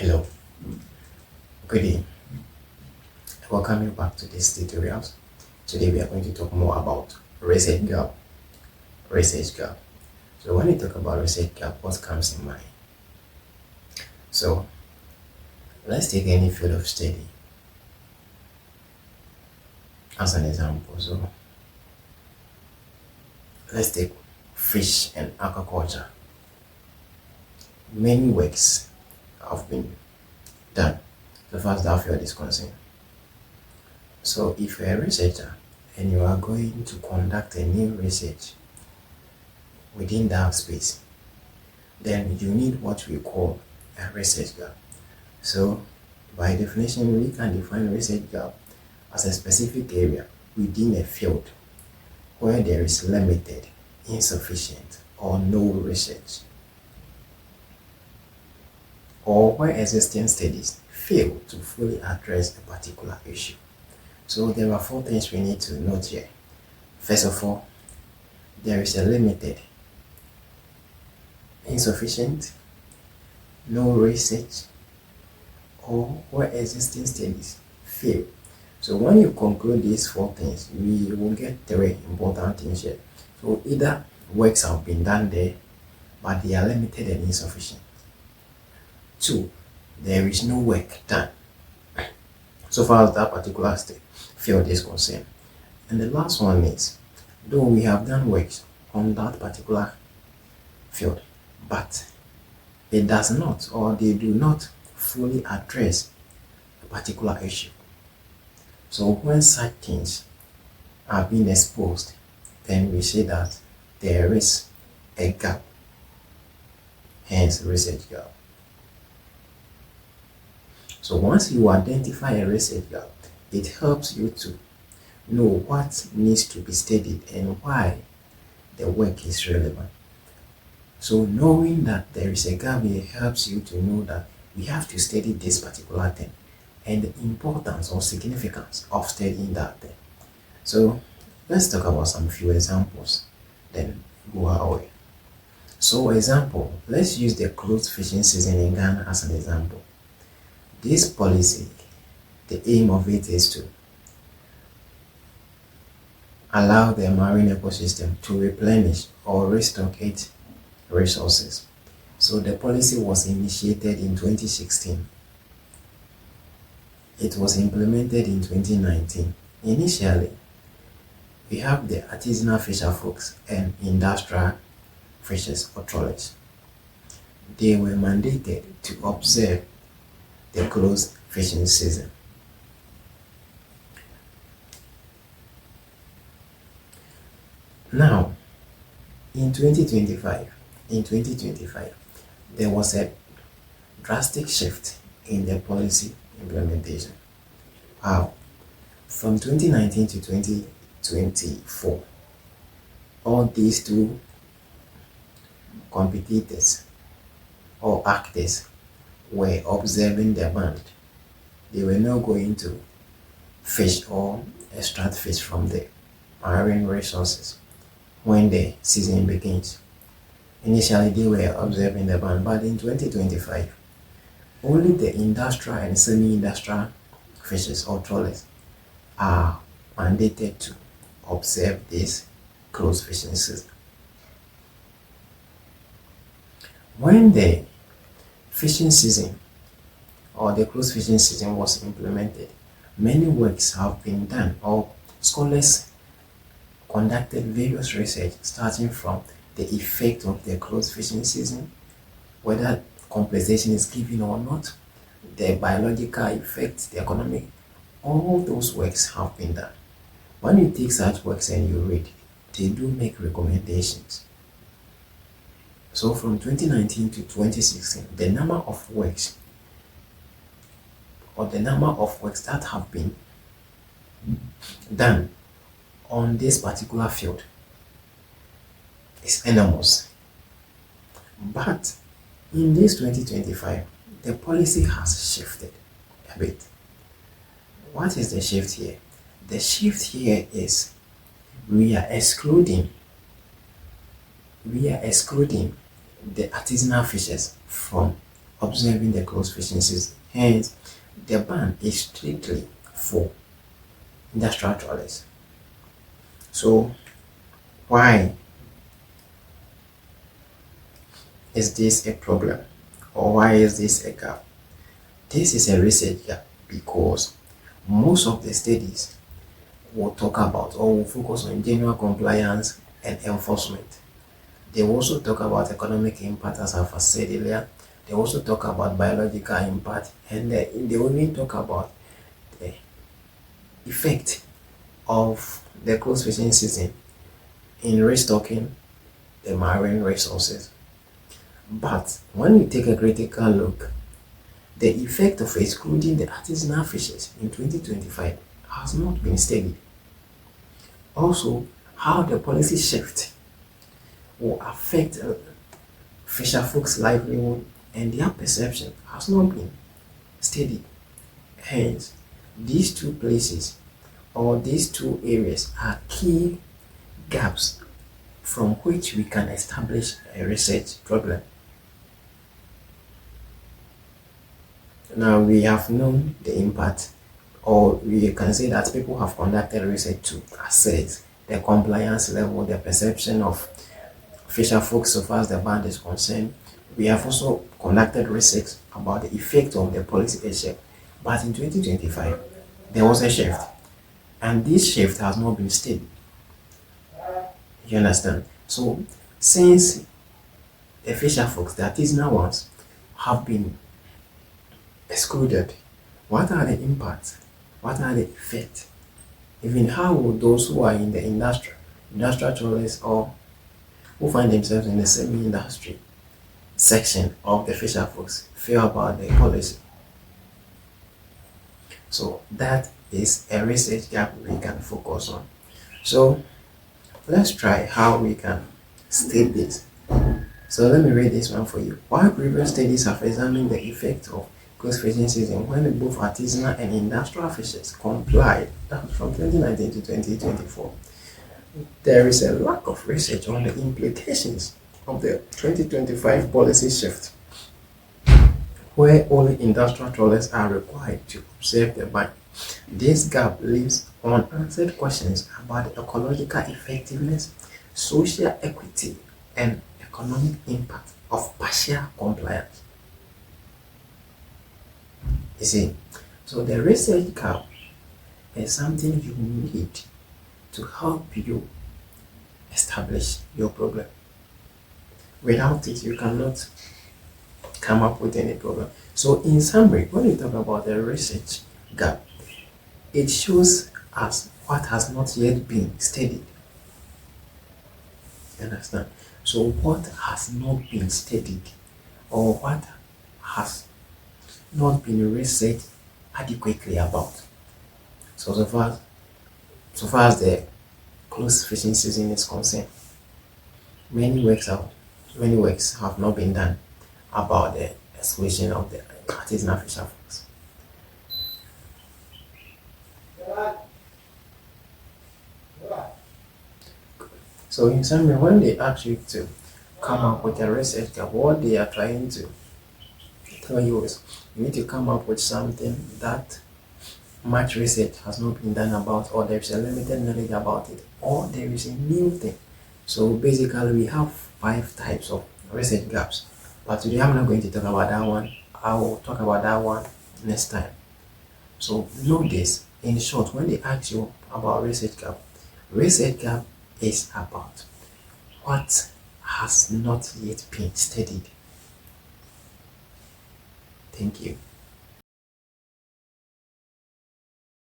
Hello, good day. Welcome you back to this tutorials. Today we are going to talk more about research gap. Research gap. So when we talk about research gap, what comes in mind? So let's take any field of study as an example. So let's take fish and aquaculture. Many works have been done as far as that field is concerned. So if you're a researcher and you are going to conduct a new research within that space, then you need what we call a research gap. So by definition, we can define research gap as a specific area within a field where there is limited, insufficient, or no research, or where existing studies fail to fully address a particular issue. So there are four things we need to note here. First of all, there is a limited, insufficient, no research, or where existing studies fail. So when you conclude these four things, we will get three important things here. So either works have been done there, but they are limited and insufficient. Two, there is no work done so far as that particular field is concerned. And the last one is, though we have done works on that particular field, but it does not, or they do not fully address a particular issue. So when such things are being exposed, then we say that there is a gap, hence research gap. So once you identify a research gap, it helps you to know what needs to be studied and why the work is relevant. So knowing that there is a gap here helps you to know that we have to study this particular thing and the importance or significance of studying that thing. So let's talk about some few examples, then go our way. So example, let's use the closed fishing season in Ghana as an example. This policy, the aim of it is to allow the marine ecosystem to replenish or restock its resources. So the policy was initiated in 2016. It was implemented in 2019. Initially, we have the artisanal fisher folks and industrial fishers or trawlers. They were mandated to observe the closed fishing season. Now, in 2025, there was a drastic shift in the policy implementation. How? From 2019 to 2024, all these two competitors or actors were observing the band. They were not going to fish or extract fish from the marine resources when the season begins. Initially, they were observing the band, but in 2025, only the industrial and semi-industrial fishers or trawlers are mandated to observe this closed fishing season. When the fishing season or the closed fishing season was implemented, many works have been done, or scholars conducted various research starting from the effect of the closed fishing season, whether compensation is given or not, the biological effects, the economic, all those works have been done. When you take such works and you read, they do make recommendations. So from 2019 to 2016, the number of works that have been done on this particular field is enormous. But in this 2025, the policy has shifted a bit. What is the shift here? The shift here is we are excluding the artisanal fishers from observing the close fishing season. Hence, the ban is strictly for industrial trawlers. So, why is this a problem? Or why is this a gap? This is a research gap because most of the studies will talk about or will focus on general compliance and enforcement. They will also talk about economic impact, as I've said earlier. They also talk about biological impact, and they only talk about the effect of the close fishing season in restocking the marine resources. But when you take a critical look, the effect of excluding the artisanal fishes in 2025 has not been studied. Also, how the policy shift will affect fisher folks' livelihood and their perception has not been studied. Hence, these two places or these two areas are key gaps from which we can establish a research problem. Now we have known the impact, or we can say that people have conducted research to assess the compliance level, the perception of fisher folks so far as the ban is concerned. We have also conducted research about the effect of the policy shift. But in 2025, there was a shift, and this shift has not been studied. You understand? So, since the fisher folks, the artisanal ones, have been excluded, what are the impacts? What are the effects? Even how will those who are in the industrial trawlers, or who find themselves in the semi-industry section of the fisher folks, feel about the policy? So that is a research gap we can focus on. So let's try how we can state this. So let me read this one for you. While previous studies have examined the effect of close fishing season when both artisanal and industrial fishers complied, that was from 2019 to 2024, there is a lack of research on the implications of the 2025 policy shift, where only industrial trawlers are required to observe the ban. This gap leaves unanswered questions about the ecological effectiveness, social equity, and economic impact of partial compliance. You see, so the research gap is something you need to help you establish your problem. Without it, you cannot come up with any problem. So, in summary, when we talk about the research gap, it shows us what has not yet been studied. You understand? So, what has not been studied, or what has not been researched adequately about. So far as the close fishing season is concerned, many works have not been done about the exclusion of the artisanal fisher folks. So in summary, when they ask you to come up with a research gap, what they are trying to tell you is you need to come up with something that much research has not been done about, or there is a limited knowledge about it, or there is a new thing. So basically we have 5 types of research gaps, but today I'm not going to talk about that one. I will talk about that one next time. So know this, in short, when they ask you about research gap is about what has not yet been studied. Thank you.